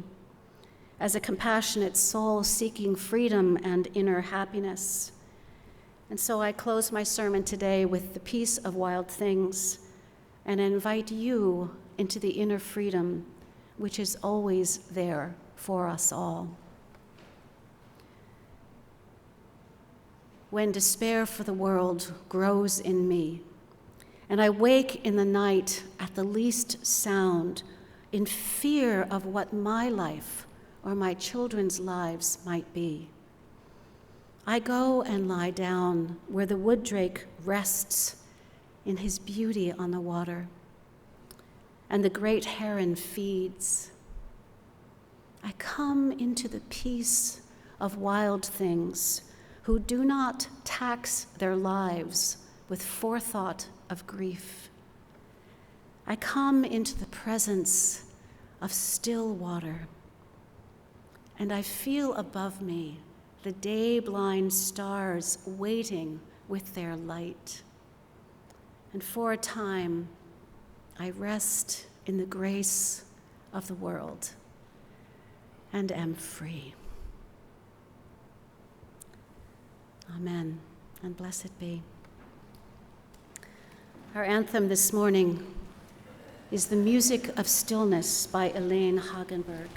as a compassionate soul seeking freedom and inner happiness. And so I close my sermon today with the peace of wild things and invite you into the inner freedom which is always there for us all. When despair for the world grows in me, and I wake in the night at the least sound, in fear of what my life or my children's lives might be, I go and lie down where the wood drake rests in his beauty on the water, and the great heron feeds. I come into the peace of wild things who do not tax their lives with forethought of grief. I come into the presence of still water, and I feel above me the day-blind stars waiting with their light. And for a time, I rest in the grace of the world and am free. Amen, and blessed be. Our anthem this morning is The Music of Stillness by Elaine Hagenberg.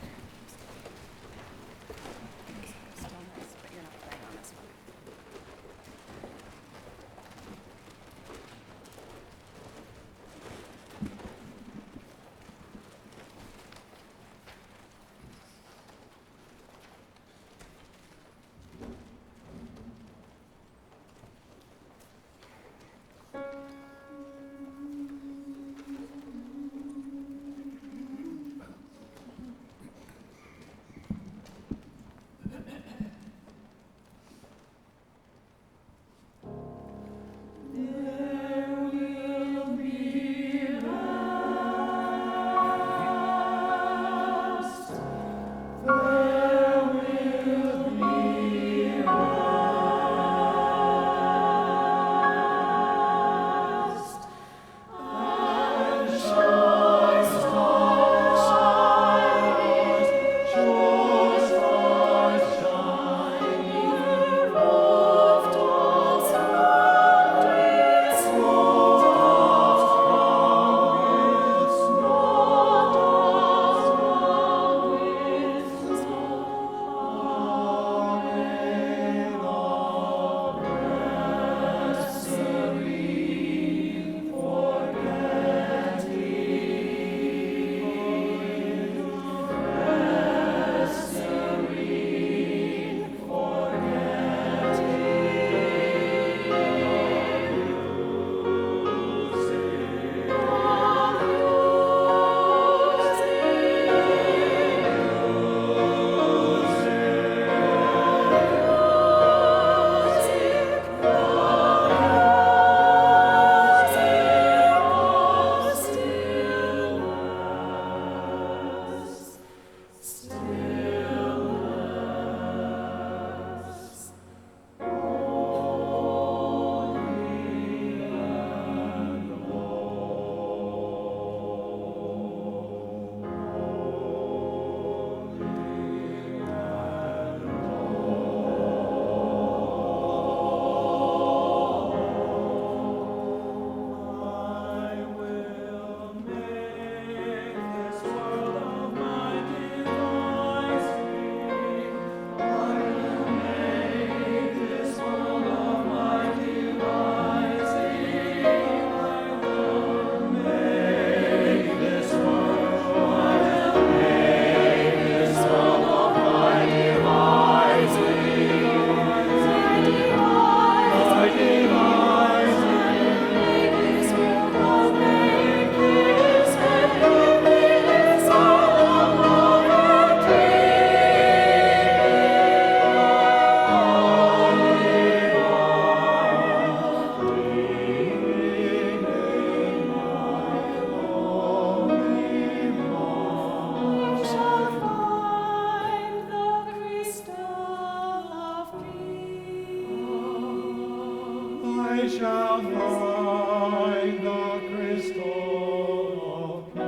crystal of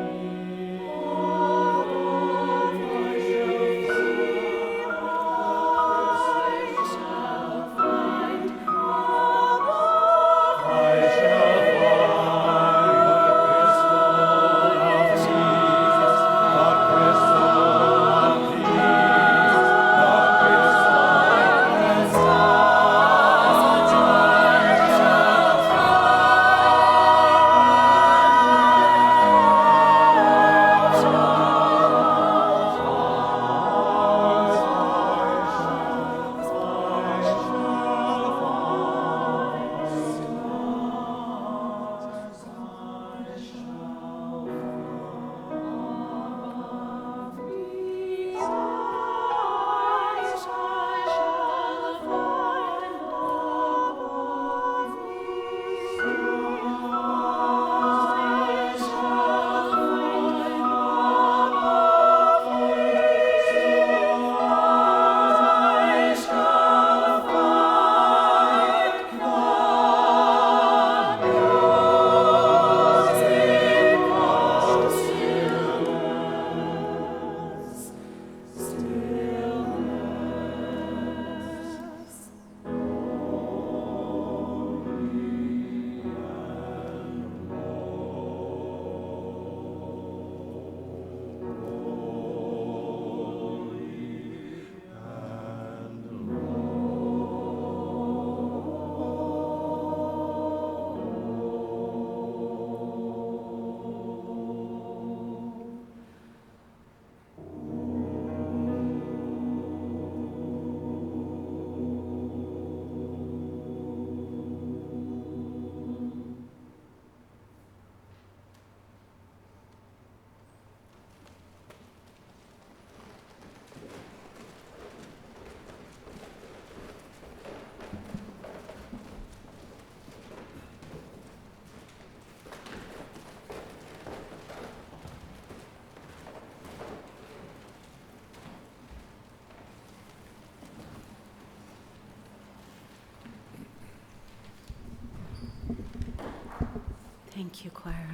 Thank you, choir.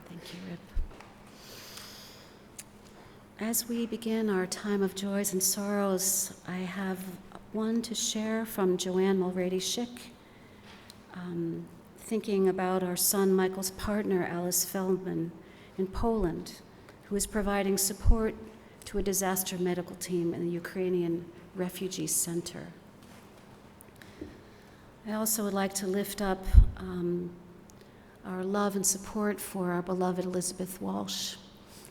Thank you, Rip. As we begin our time of joys and sorrows, I have one to share from Joanne Mulready-Schick, thinking about our son Michael's partner, Alice Feldman, in Poland, who is providing support to a disaster medical team in the Ukrainian refugee center. I also would like to lift up our love and support for our beloved Elisabeth Walsh,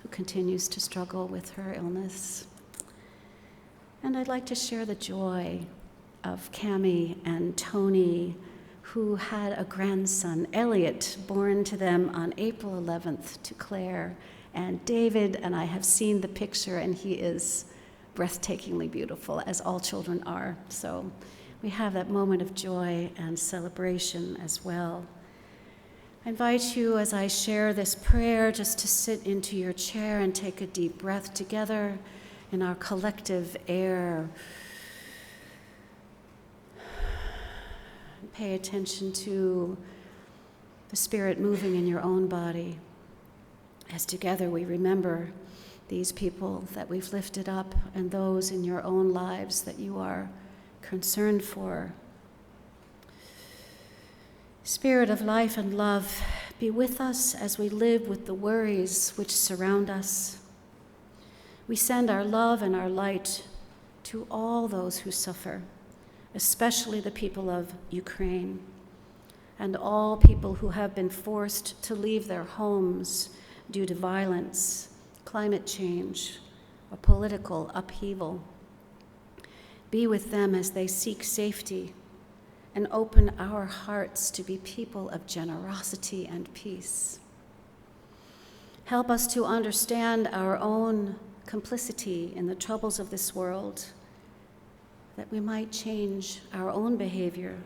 who continues to struggle with her illness. And I'd like to share the joy of Cammie and Tony, who had a grandson, Elliot, born to them on April 11th, to Claire and David, and I have seen the picture, and he is breathtakingly beautiful, as all children are. So we have that moment of joy and celebration as well. I invite you, as I share this prayer, just to sit into your chair and take a deep breath together in our collective air. Pay attention to the Spirit moving in your own body, as together we remember these people that we've lifted up and those in your own lives that you are concerned for. Spirit of life and love, be with us as we live with the worries which surround us. We send our love and our light to all those who suffer, especially the people of Ukraine, and all people who have been forced to leave their homes due to violence, climate change, or political upheaval. Be with them as they seek safety, and open our hearts to be people of generosity and peace. Help us to understand our own complicity in the troubles of this world, that we might change our own behavior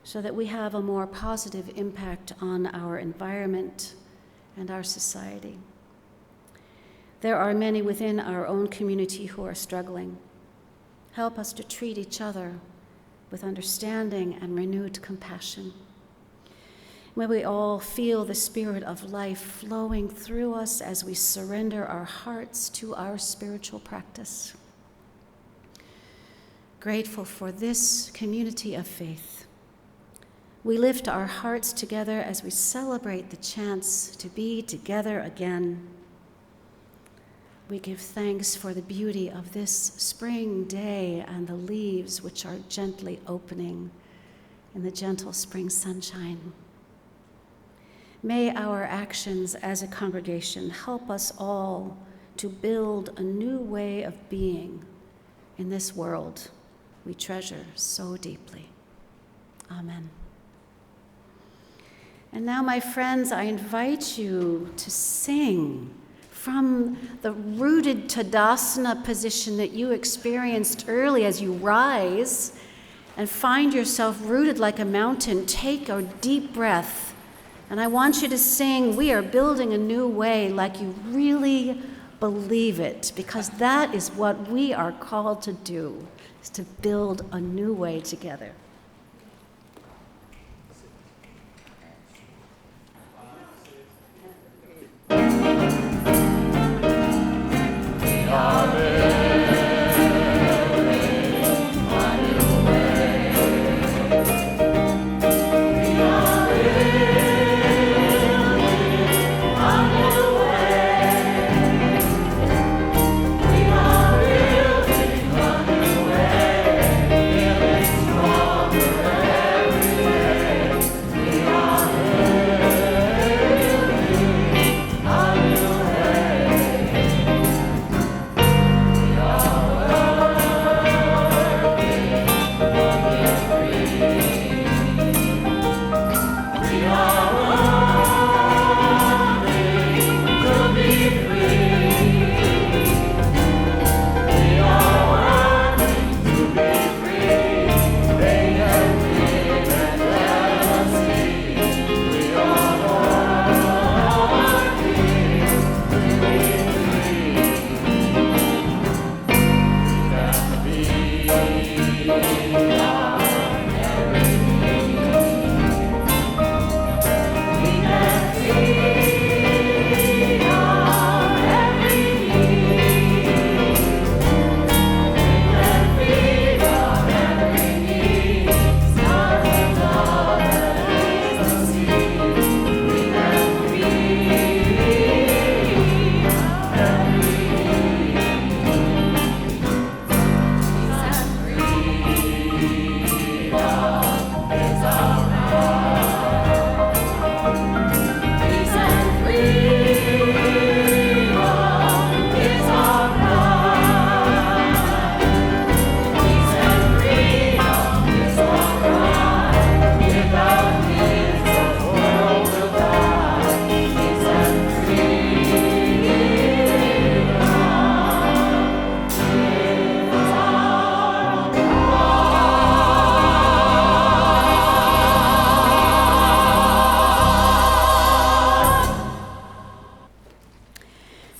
so that we have a more positive impact on our environment and our society. There are many within our own community who are struggling. Help us to treat each other with understanding and renewed compassion. May we all feel the Spirit of life flowing through us as we surrender our hearts to our spiritual practice. Grateful for this community of faith, we lift our hearts together as we celebrate the chance to be together again. We give thanks for the beauty of this spring day and the leaves which are gently opening in the gentle spring sunshine. May our actions as a congregation help us all to build a new way of being in this world we treasure so deeply. Amen. And now, my friends, I invite you to sing from the rooted Tadasana position that you experienced early as you rise and find yourself rooted like a mountain. Take a deep breath. And I want you to sing, "We are building a new way," like you really believe it, because that is what we are called to do, is to build a new way together.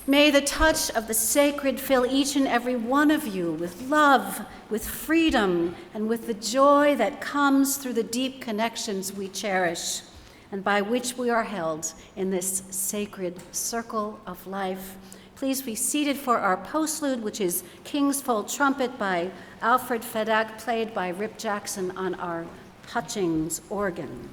May the touch of the sacred fill each and every one of you with love, with freedom, and with the joy that comes through the deep connections we cherish and by which we are held in this sacred circle of life. Please be seated for our postlude, which is King's Fold Trumpet by Alfred Fedak, played by Rip Jackson on our Hutchings organ.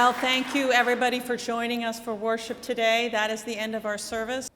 Well, thank you everybody for joining us for worship today. That is the end of our service.